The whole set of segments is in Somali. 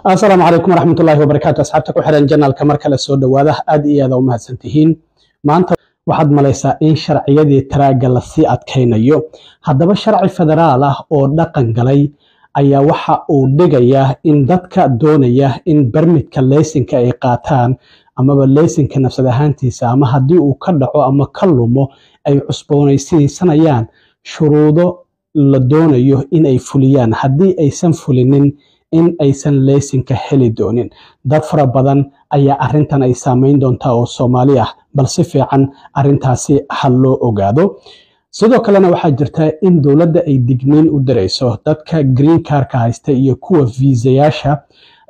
السلام عليكم ورحمة الله وبركاته. أصحابتك وحرين جنال كمركة للسودة واضح أدي هذا وما سنتهين ما أنت واحد مليسا إن شرعية تراجع للسيئة كينيو هذا بالشرع فدراله أو دقن قلي أي وحى أو دقية إن دتك دونية إن برمت كليسن كإيقاتان أما بالليسن كنفس دهانتي سامة هدي وكدعو أما كلمه أي عصبوني سنيان شروطه لدونيو إن أي فليان هدي أي سنفلين in aysan leysinka heli doonin dad fara badan ayaa arintan ay saameyn doontaa oo Soomaali ah balse fiican arintaasi hal loo ogaado sidoo kalena waxaa jirta in dawladda ay digniin u dirayso dadka green card ka haysta iyo kuwa viisayaasha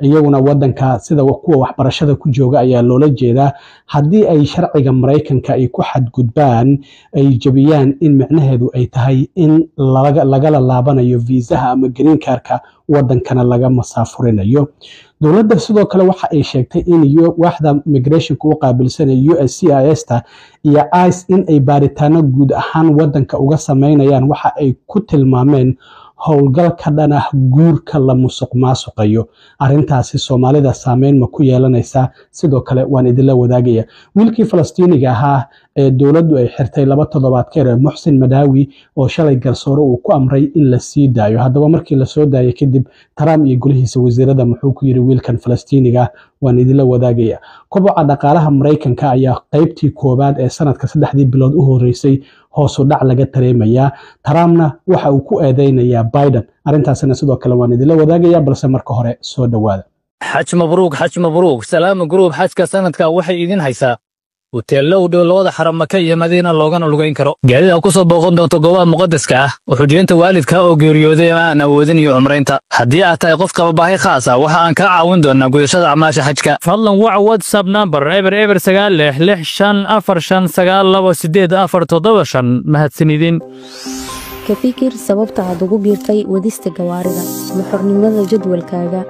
iyaguna wadanka sida kuwa waxbarashada ku jooga ayaa loola jeedaa haddii ay sharciga Mareykanka ay ku xadgudbaan ay jabiyaan in macnaheedu ay tahay in laga laabanayo viisaha ama green card-ka wadankana laga masaafurinayo dawladda sidoo kale waxa ay sheegtay in waaxda migration ku qaabilsan USCIS-ta iyo ICE in ay baaritaano guud ahaan wadanka uga sameynayaan waxa ay ku tilmaameen howlgalka dhana guurka la musuqmaasuqayo arintaasi Soomaalida saameyn ma ku yeelanaysa sidoo kale waan idin wadaagaya wiilkii Falastiiniga ahaa ee dawladdu ay xirtay 2 toddobaad ka hor Muxsin Madawi oo shalay garsoore uu ku amray in la sii daayo haddaba markii la soo daayay kadib Trump iyo golihiisa wasiirada muxuu ku yiri wiilkan Falastiiniga waan idin wadaagaya koboca dhaqaalaha Mareykanka ayaa qaybtii koobaad ee sanadka 3 bilood u horeysay hoos u dhac laga tareemaya Trumpna waxa uu ku eedeynaya Biden arintaasna sidoo kale waan idin wadaagaya balse marka hore soo dhawaada حج مبروك سلام جروب حج كسنتك waxay idin haysaa hoteello dhow labada xaram Maka iyo Madiina loogana lugayn karo gaariga ku soo booqan doonto goobaha muqaddaska ah wuxuu jeenta waalidka oo geeriyooday aan awoodin iyo umreynta haddii aad tahay qof qaba baahi khaas ah waxa aan ka caawin doonaa gudashada acmaasha xajka fadlan wac WhatsApp number eber 965592847 mahadsanidin ka fikir sababta aad ugu biirtay wadista gawaarida muxurnimada jadwalkaaga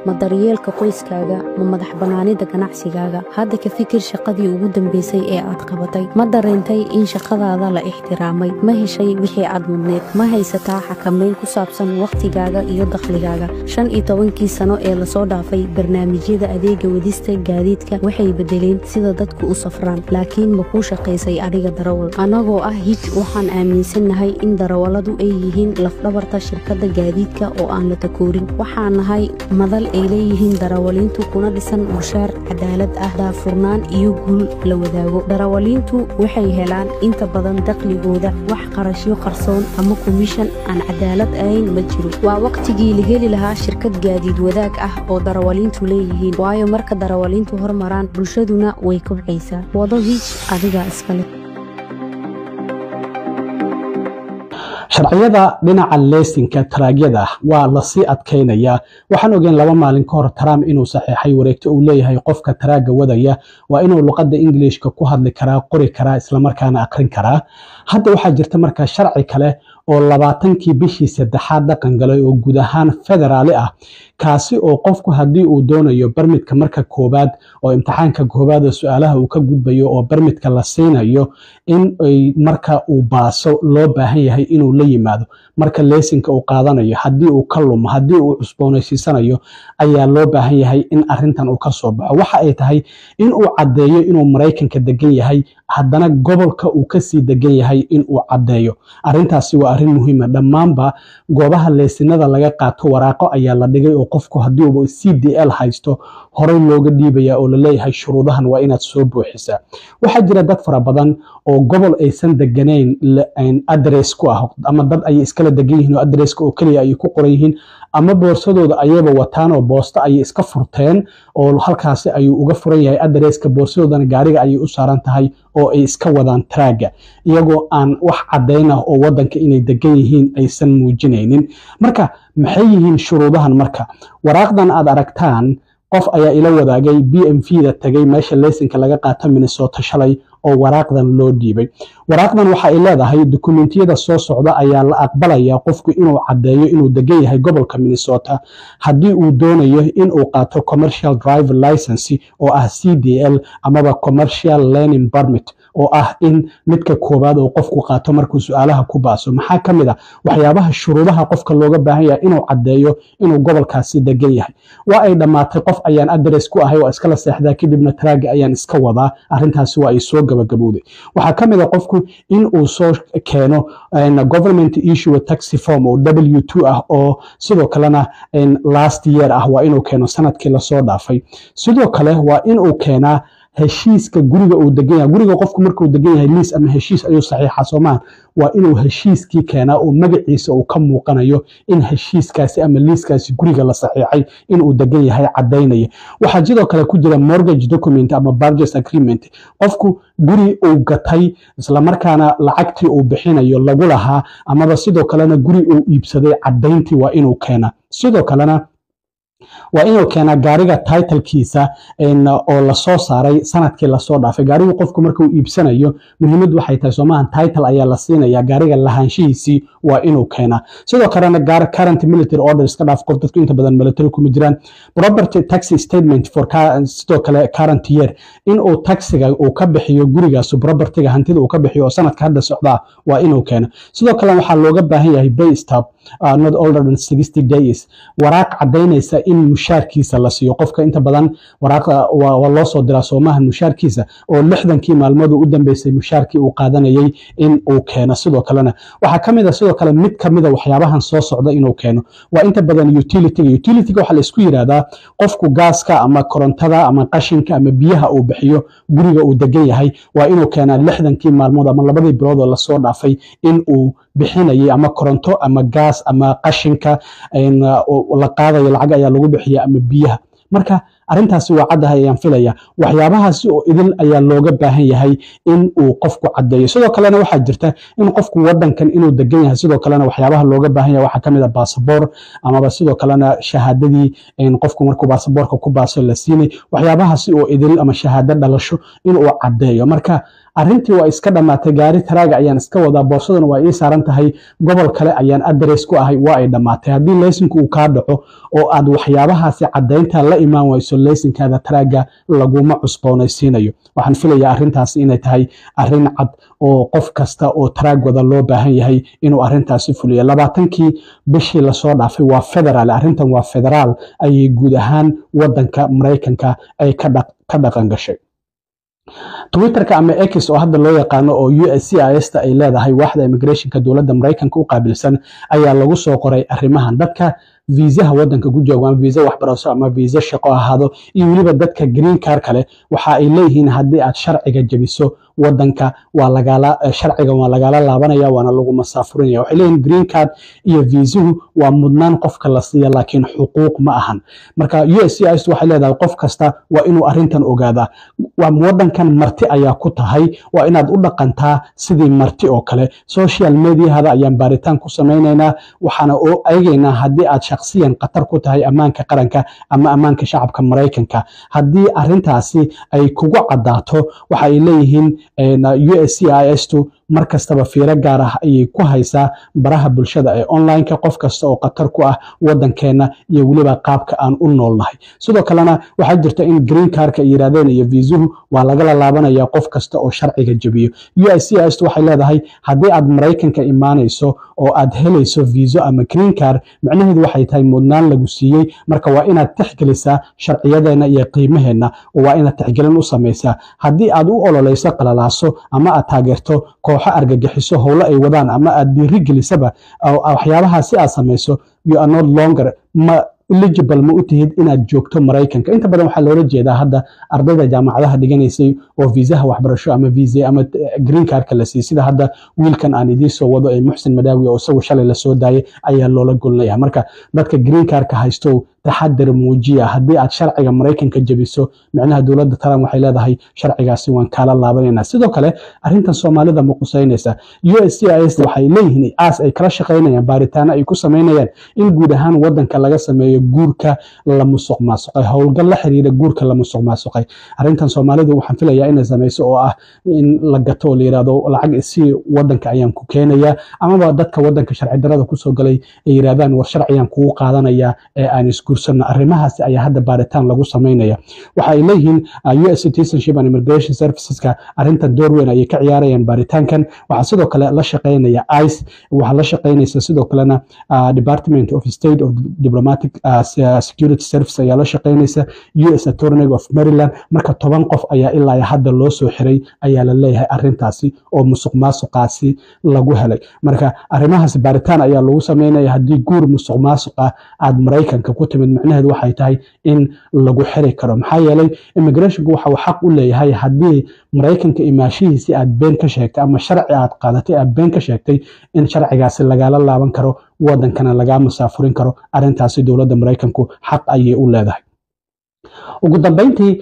ma daryeelka qoyskaaga ma madax banaanida ganacsigaaga hadda ka fikir shaqadii ugu dambeysay ee aad qabatay ma dareentay in shaqadaada la ixtiraamay ma heshay wixii aad mudneed ma haysataa xakameyn ku saabsan waqtigaaga iyo dakhligaaga 15 sano ee la soo dhaafay barnaamijyada adeega wadista gaadiidka waxay bedeleen sida dadku u safraan laakiin ma ku shaqeysay adiga darawal anagoo ah hij waxaan aaminsanahay in darawaladu ay yihiin lafdhabarta shirkadda gaadiidka oo aan la takoorin waxaan nahay madal ay leeyihiin darawaliintu kuna dhisan mushaar cadaalad ah daafurnaan iyo guul la wadaago darawaliintu waxay helaan inta badan dakhligooda wax qarashyo qarsoon ama commission aan cadaalad ahayn ma jiro waa waqtigii la heli lahaa shirkad gaadiid wadaag ah oo darawaliintu leeyihiin waayo marka darawaliintu hormaraan bulshaduna way kobcaysaa wado hij adiga iskale sharciyada dhinaca leysinka taraagyada waa la sii adkeynaya waxaan ogeyn 2 maalin ka hor Trump inuu saxiixay wareegto uu leeyahay qofka taraaga wadaya waa inuu luqadda Ingiriiska ku hadli karaa qori karaa isla markaana aqrin karaa hadda waxaa jirta markaa sharci kale oo 20kii bishii saddexaad dhaqan galay oo guud ahaan federaali ah kaasi oo qofku hadii uu doonayo barmidka marka koobaad oo imtixaanka koobaad ee su'aalaha uu ka gudbayo oo barmidka la siinayo in ay marka uu baaso loo baahan yahay inuu la yimaado marka leysinka uu qaadanayo hadii uu ka lumo hadii uu cusboonaysiisanayo ayaa loo baahan yahay in arintan uu ka soo baxo waxa ay tahay in uu cadeeyo inuu Mareykanka degan yahay haddana gobolka uu ka sii degan yahay in uu cadeeyo arintaasi waa arin muhiim ah dhamaanba goobaha leysinada laga qaato waraaqo ayaa la dhigay oo qofku hadii uu CDL haysto horey looga dhiibaya oo la leeyahay shuruudahan waa inaad soo buuxisaa waxa jira dad fara badan oo gobol aysan deganeyn address ku ah ama dad ay iskala degan yihiin oo addresska oo kaliya ay ku qoran yihiin ama boorsadooda ayaba wataan oo boosta ay iska furteen oo halkaasi ay uga furan yahay addresska boorsadoodana gaariga ay u saaran tahay oo ay iska wadaan traaga iyagoo aan wax cadeyn ah oo wadanka inay degan yihiin aysan muujinaynin marka maxay yihiin shuruudahan marka waraaqdan aad aragtaan qof ayaa ila wadaagay BMV-da tagay meesha leysinka laga qaato Minnesota shalay oo waraaqdan loo dhiibay waraaqdan waxa ay leedahay dokumentiyada soo socda ayaa la aqbalaya qofku inuu cadeeyo inuu degan yahay gobolka Minnesota hadii uu doonayo inuu qaato commercial driver license oo ah CDL ama commercial learning permit oo ah in midka koobaad oo qofku qaato markuu su'aalaha ku baaso maxaa ka mid ah waxyaabaha shuruudaha qofka looga baahan yahay inuu caddeeyo inuu gobolkaasi degan yahay waa ay dhammaatay qof ayaan address ku ahay oo iskala seexdaa kadibna traaga ayaan iska wadaa arrintaasi waa ay soo gabagabowday waxaa ka mid ah qofku in uu soo keeno government issue taxi form oo W2 ah oo sidoo kalena last year ah waa inuu keeno sanadkii lasoo dhaafay sidoo kale waa inuu keenaa heshiiska guriga uu degan yahay guriga qofku markuu degan yahay liis ama heshiis ayuu saxiixa Soomaan waa inuu heshiiskii keenaa oo magaciisa uu ka muuqanayo in heshiiskaasi ama liiskaasi guriga la saxiixay in uu degan yahay cadeynaya waxa sidoo kale ku jira mortgage document ama purchase agreement qofku guri uu gatay isla markaana lacagtii uu bixinayo lagu lahaa amaba sidoo kalena guri uu iibsaday cadeyntii waa inuu keenaa sidoo kalena waa inuu keenaa gaariga titlekiisa oo la soo saaray sanadkii la soo dhaafay gaarigu qofku markuu iibsanayo muhiimadu waxay tahay Soomaan title ayaa la siinaya gaariga lahaanshihiisii waa inuu keenaa sidoo kalena current military orders ka dhaaf qof dadku inta badan military kuma jiraan property tax statement for sidoo kale current year in uu taxiga uu ka bixiyo gurigaas propertyga hantida uu ka bixiyo oo sanadka hadda socda waa inuu keeno sidoo kale waxa looga baahan yahay pay stub not older than 60 days waraaq cadeynaysa in mushaarkiisa la siiyo qofka inta badan waraaqa waa loo soo diraa Soomahan mushaarkiisa oo 60kii maalmood u dambeysay mushaarkii uu qaadanayay in uu keeno sidoo kalena waxa kamid ah sidoo kale mid kamid ah waxyaabahan soo socda inuu keeno waa inta badan utility waxa la isku yiraahdaa qofku gaaska ama korontada ama qashinka ama biyaha uu bixiyo guriga uu degan yahay waa inuu keenaa 60kii maalmood ama labadii bilood oo la soo dhaafay in uu bixinayay ama koronto ama gaas ama qashinka la qaadayo lacag ayaa lagu bixiyaa ama biyaha marka arrintaasi waa cadahay ayaan filaya waxyaabahaasi oo idil ayaa looga baahan yahay in uu qofku cadeeyo sidoo kalena waxaa jirta in qofku wadankan inuu degan yahay sidoo kalena waxyaabaha looga baahan yahay waxa kamid ah passport amaba sidoo kalena shahaadadii qofku markuu passportka ku baaso la siinay waxyaabahaasi oo idil ama shahaado dhalasho in uu cadeeyo marka arrintii waa iska dhamaatay gaari taraaga ayaan iska wadaa boorsadana waa ii saaran tahay gobol kale ayaan address ku ahay waa ay dhamaatay haddii laysanku uu kaa dhaco oo aad waxyaabahaasi cadeynta la imaan wayso laysankaada taraaga laguma cusboonaysiinayo waxaan filayaa arrintaasi inay tahay arrin cad oo qof kasta oo taraag wada loo baahan yahay inuu arrintaasi fuliyo 20kii bishii la soo dhaafay waa federal arrintan waa federaal ay guud ahaan wadanka Mareykanka ay ka dhaqan gashay Twitterka ama X oo hadda loo yaqaano oo USCIS ay leedahay waaxda immigrationka dawladda Mareykanka u qaabilsan ayaa lagu soo qoray arrimahan dadka viisaha wadanka ku jooga ama viisa waxbarasho ama viisa shaqo ahaado iyo waliba dadka green card kale waxa ay leeyihiin haddii aad sharciga jabiso wadanka sharciga waa lagala laabanaya waana lagu masaafurinaya waxay leeyihiin green card iyo viisuhu waa mudnaan qofka la siiyo laakiin xuquuq ma ahan marka USCIS waxay leedahay qof kasta waa inuu arrintan ogaadaa waa wadankan marti ayaa ku tahay waa inaad u dhaqantaa sidii marti oo kale social media hada ayaan baaritaan ku sameynaynaa waxaana eegaynaa haddii aad shakhsiyan qatar ku tahay ammaanka qaranka ama ammaanka shacabka Mareykanka haddii arrintaasi ay kugu cadaato waxa ay leeyihiin USCIS markastaba fiiro gaar ah ayay ku haysaa baraha bulshada ee online-ka qof kasta oo qatar ku ah wadankeena iyo waliba qaabka aan u noolnahay sidoo kalena waxa jirta in green card-ka yiraahdeen iyo viisuhu waa laga laabanaya qof kasta oo sharciga jabiyo USCIS waxay leedahay haddii aad Mareykanka imaanayso oo aad helayso viiso ama green card macnaheedu waxay tahay mudnaan lagu siiyay marka waa inaad tixgelisaa sharciyadeena iyo qiimaheena oo waa inaad tixgelin u samaysaa haddii aad u ololeyso qalalaaso ama aad taageerto kooxo argagixiso howlo ay wadaan ama aad dhiirigelisaba waxyaabaha si aad samayso you are not longer eligible ma u tihid inaad joogto Mareykanka inta badan waxa loola jeedaa hadda ardayda jaamacadaha dhiganaysay oo viisaha waxbarasho ama visa ama green card-ka la siiyay sida hadda wiilkan aan idin soo wado ee Muxsin Madaawi oo isagu shalay la soo daayay ayaa loola golnayaa marka dadka green card-ka haysto taxadar muujiya haddii aad sharciga Mareykanka jabiso macnaha dawladda Trump waxay leedahay sharcigaasi waan kala laabanayna sidoo kale arrintan Soomaalida ma qusaynaysa USCIS waxay leeyihiin ay kala shaqeynayaan baaritaano ay ku sameynayaan in guud ahaan wadanka laga sameeyo guurka la musuqmaasuqay howlgal la xiriira guurka la musuqmaasuqay arrintan Soomaalida waxaan filayaa inay sameeyso oo ah in la gato la yiraahdo lacag si wadanka ayaan ku keenaya ama dadka wadanka sharci darrada ku soo galay ay yiraahdaan war sharciyan ku qaadanaya ee aan isku guursanno arrimahaasi ayaa hadda baaritaan lagu samaynaya waxa ay leeyihiin US Citizenship and Immigration Serviceska arrintan door weyn ayay ka ciyaarayaan baaritaankan waxaa sidoo kale la shaqaynaya ICE waxaa la shaqaynaysa sidoo kalena Department of State of Diplomatic Security Service ayaa la shaqaynaysa US Attorney of Maryland marka 10 qof ayaa ilaa hadda loo soo xiray ayaa la leeyahay arrintaasi oo musuqmaasuqaasi lagu helay marka arrimahaas baaritaan ayaa lagu sameynaya haddii guur musuqmaasuq ah aad Mareykanka ku timid macnaheedu waxay tahay in lagu xiri karo maxaa yeelay immigrationku waxa uu xaq u leeyahay haddii Mareykanka imaashihiisi aad been ka sheegtay ama sharci aad qaadatay aad been ka sheegtay in sharcigaasi lagala laaban karo wadankana laga masaafurin karo arrintaasi dowladda Mareykanku xaq ayay u leedahay ugu dambeyntii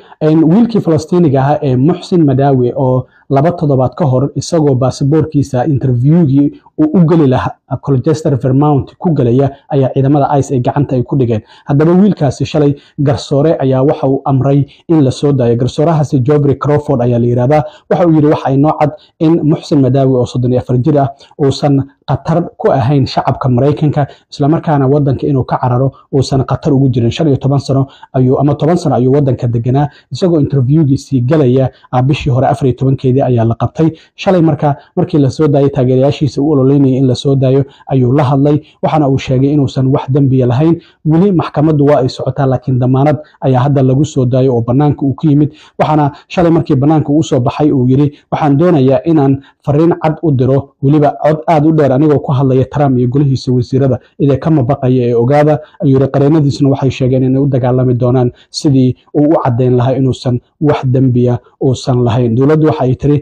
wiilkii Falastiiniga ahaa ee Muhsin Madawi oo 2 toddobaad ka hor isagoo baasaboorkiisa interviewgii uu u gali lahaa Colchester Vermont ku galaya ayaa ciidamada ICE ay gacanta ay ku dhigeen haddaba wiilkaasi shalay garsoore ayaa waxa uu amray in la soo daayo garsoorahaasi Geoffrey Crawford ayaa la yiraahdaa waxa uu yiri waxa ay noo cad in Muhsin Madawi oo 34 jir ah uusan qatar ku ahayn shacabka Mareykanka isla markaana wadanka inuu ka cararo uusan qatar ugu jirin 15 sano ayuu ama 10 sano ayuu wadanka deganaa isagoo interviewgiisii galaya bishii hore 14 ayaa la qabtay shalay markii la soo daayay taageerayaashiisa uu ololeynayay in la soo daayo ayuu la hadlay waxana uu sheegay inuusan wax dambi lahayn wali maxkamaddu waa ay socotaa laakiin damaanad ayaa hadda lagu soo daayo oo banaanka uu ka yimid waxana shalay markii banaanka uu soo baxay uu yiri waxaan doonayaa inaan fariin cad u diro waliba cod aad u dheer anigoo ku hadlaya Trump iyo golihiisa wasiirada idee kama baqaya ee ogaada ayuu yiri qareenadiisna waxay sheegeen inay u dagaalami doonaan sidii uu u cadeyn lahaa inuusan wax dambiya uusan lahayn dowladdu waxay tiri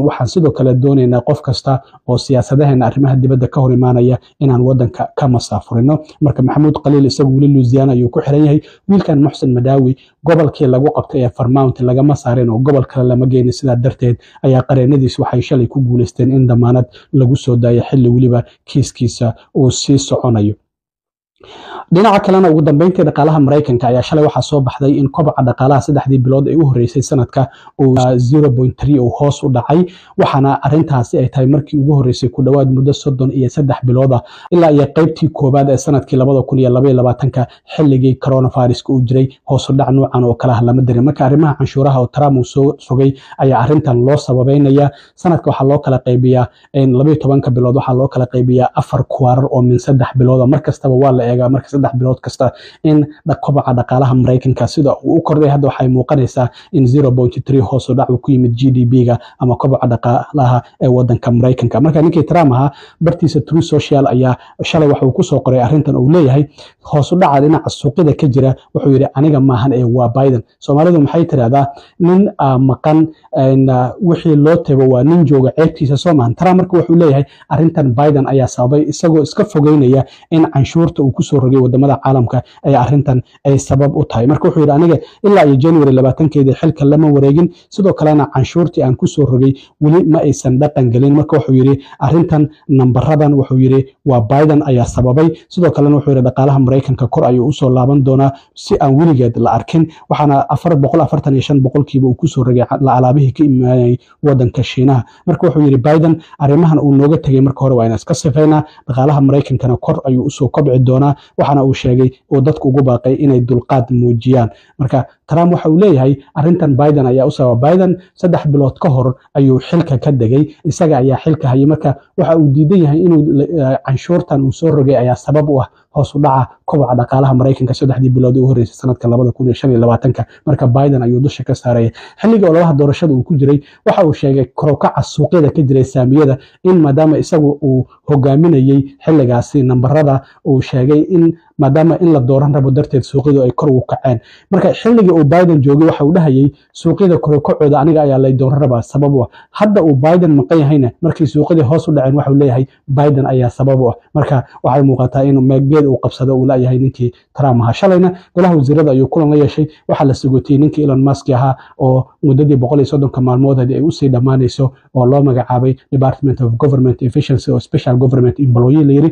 waxaan sidoo kale doonaynaa qof kasta oo siyaasadaheena arrimaha dibadda ka hor imaanaya inaan wadanka ka masaafurino marka Maxamuud Qaliil isagu wali Louisiana ayuu ku xiran yahay wiilkan Muhsin Madawi gobolkii lagu qabtay ee Vermont lagama saarin oo gobol kale lama geeynin sidaa darteed ayaa qareenadiis waxay shalay ku guuleysteen in damaanad lagu soo daayo xilli waliba kiiskiisa uu sii soconayo dhinaca kalena ugu dambeyntii dhaqaalaha Mareykanka ayaa shalay waxa soo baxday in kobaca dhaqaalaha 3 bilood ay u horeysay sanadka uu 0.3 oo hoos u dhacay waxana arintaasi ay tahay markii ugu horeysay ku dhawaad muddo 33 bilood ah ilaa iyo qaybtii koobaad ee sanadkii 2022 xilligii coronavirus uu jiray hoos u dhac noocan oo kala lama dirin marka arrimaha canshuuraha oo Trump uu soo sugay ayaa arintan loo sababeynaya sanadka waxa loo kala qaybiyaa 12 bilood waxa loo kala qaybiyaa 4 kwaarar oo min 3 bilood markastaba waa la eegaa marka 3 bilood kasta in kobaca dhaqaalaha Mareykanka sida uu u kordhay hadda waxay muuqanaysaa in 0.3 hoos u dhac ku yimid GDP-ga ama kobaca dhaqaalaha ee wadanka Mareykanka marka ninkii Trump ahaa bartiisa Truth Social ayaa shalay waxa uu ku soo qoray arrintan uu leeyahay hoos u dhaca dhinaca suuqyada ka jira wuxuu yiri aniga maahan ee waa Biden Soomaalidu maxay tiraahdaa nin maqan wixii loo tago waa nin jooga ceebtiisa Soomaan Trump marka wuxuu leeyahay arrintan Biden ayaa sababay isagoo iska fogeynaya in canshuurta uu ku soo rogay wadamada caalamka ay arrintan ay sabab u tahay marka wuxuu yiri aniga ilaa iyo January 20keeda xilka lama wareegin sidoo kalena canshuurtii aan ku soo rogay wali ma aysan dhaqan galin marka wuxuu yiri arrintan nambaradan wuxuu yiri waa Biden ayaa sababay sidoo kalena wuxuu yiri dhaqaalaha Mareykanka kor ayuu u soo laaban doonaa si aan wiligeed la arkin waxana 445% uu ku soo rogay alaabihii ka imaanay wadanka Shiinaha marka wuxuu yiri Biden arrimahan uu nooga tagay marka hore waa in iska sifeynaa dhaqaalaha Mareykankana kor ayuu u soo kobci doonaa waxana uu sheegay oo dadku ugu baaqay inay dulqaad muujiyaan marka Trump waxa uu leeyahay arrintan Biden ayaa u sabab Biden 3 bilood ka hor ayuu xilka ka degay isaga ayaa xilka hayay marka waxa uu diidan yahay inuu canshuurtan uu soo rogay ayaa sabab u ah hoos u dhaca kobaca dhaqaalaha Mareykanka 3 bilood u horeysay sanadka 2025 marka Biden ayuu dusha ka saaray xilliga ololaha doorashada uu ku jiray waxa uu sheegay korokaca suuqyada ka jiray saamiyada in maadaama isagu uu hogaaminayay xilligaasi nambarada uu sheegay in maadaama in la dooran rabo darteed suuqyadu ay kor u kaceen marka xilliga uu Biden joogay waxa uu dhahayay suuqyada korokacooda aniga ayaa la dooran rabaa sabab u ah hadda uu Biden maqan yahayna markii suuqyada hoos u dhaceen waxa uu leeyahay Biden ayaa sabab u ah marka waxay muuqataa inuu meegeed uu qabsado uu la yahay ninkii Trump ahaa shalayna golaha wasiirada ayuu kulan la yeeshay waxa la sugotay ninkii Elon Musk ahaa oo muddadii 130 maalmood ay u sii dhamaanayso oo loo magacaabay Department of Government Efficiency oo Special Government Employee la yiri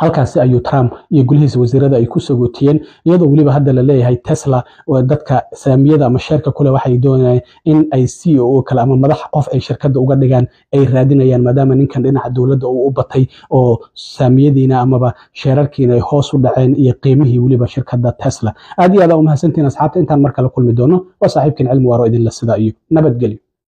halkaasi ayuu Trump iyo golihiisa wasiirada ay ku sagootiyeen iyadoo waliba hadda la leeyahay Tesla oo dadka saamiyada ama sheerka kule waxay doonayaan in ay CEO kale ama madax qof ay shirkadda uga dhigaan ay raadinayaan maadaama ninkan dhinaca dawladda uu u batay oo saamiyadiina amaba sheerarkiina ay hoos u dhaceen iyo qiimihii waliba shirkadda Tesla aad iyo aad u mahadsantiin asxaabta intaan mar kale kulmi doono waa saaxiibkeen cilmi waaro idin la sida iyo nabadgelyo